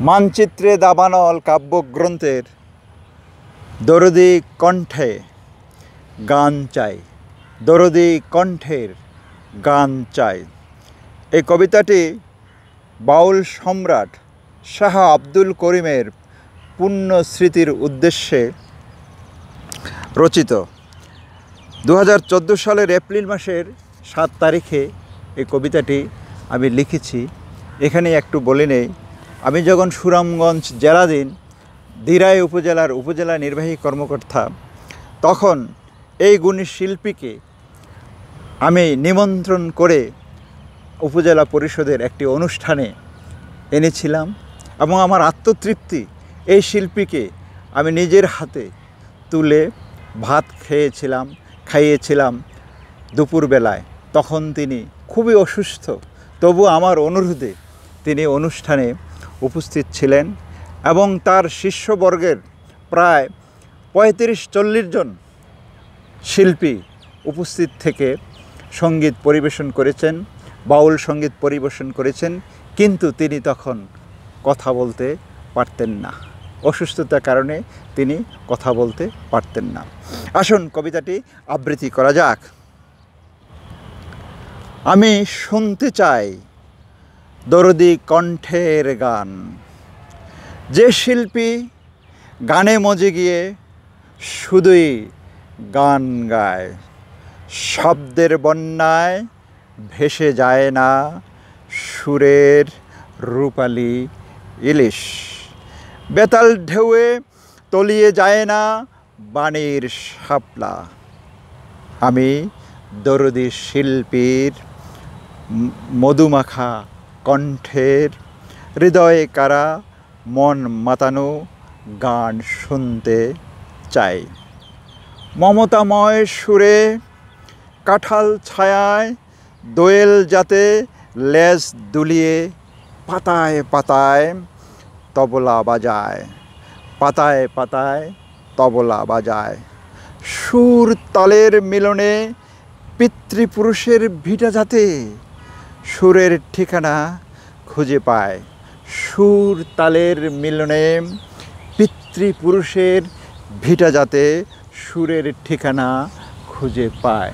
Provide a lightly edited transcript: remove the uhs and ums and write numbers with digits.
মানচিত্রে দাবানল কাব্যগ্রন্থের দরদী কণ্ঠে গান চাই, দরদী কণ্ঠের গান চাই। এই কবিতাটি বাউল সম্রাট শাহ আব্দুল করিমের পুণ্য স্মৃতির উদ্দেশ্যে রচিত। 2014 সালের এপ্রিল মাসের 7 তারিখে এই কবিতাটি আমি লিখেছি। এখানে একটু বলে নেই, আমি যখন সুনামগঞ্জ জেলাধীন দিরাই উপজেলার উপজেলা নির্বাহী কর্মকর্তা, তখন এই গুণী শিল্পীকে আমি নিমন্ত্রণ করে উপজেলা পরিষদের একটি অনুষ্ঠানে এনেছিলাম এবং আমার আত্মতৃপ্তি, এই শিল্পীকে আমি নিজের হাতে তুলে ভাত খাইয়েছিলাম দুপুরবেলায়। তখন তিনি খুবই অসুস্থ, তবু আমার অনুরোধে তিনি অনুষ্ঠানে উপস্থিত ছিলেন এবং তার শিষ্যবর্গের প্রায় 35-40 জন শিল্পী উপস্থিত থেকে সঙ্গীত পরিবেশন করেছেন, বাউল সঙ্গীত পরিবেশন করেছেন। কিন্তু তিনি তখন কথা বলতে পারতেন না, অসুস্থতার কারণে তিনি কথা বলতে পারতেন না। আসুন কবিতাটি আবৃত্তি করা যাক। আমি শুনতে চাই দরদী কণ্ঠের গান, যে শিল্পী গানে মজে গিয়ে শুধুই গান গায়, শব্দের বন্যায় ভেসে যায় না সুরের রূপালী ইলিশ, বেতাল ঢেউয়ে তলিয়ে যায় না বাণীর শাপলা। আমি দরদী শিল্পীর মধুমাখা কণ্ঠের হৃদয়ে কারা মন মাতানো গান শুনতে চাই। মমতাময় সুরে কাঁঠাল ছায়ায় দোয়েল যাতে লেজ দুলিয়ে পাতায় পাতায় তবলা বাজায়, পাতায় পাতায় তবলা বাজায়। সুর তালের মিলনে পিতৃপুরুষের ভিটা যাতে সুরের ঠিকানা খুঁজে পায়, সুর তালের মিলনে পিতৃপুরুষের ভিটা যাতে সুরের ঠিকানা খুঁজে পায়।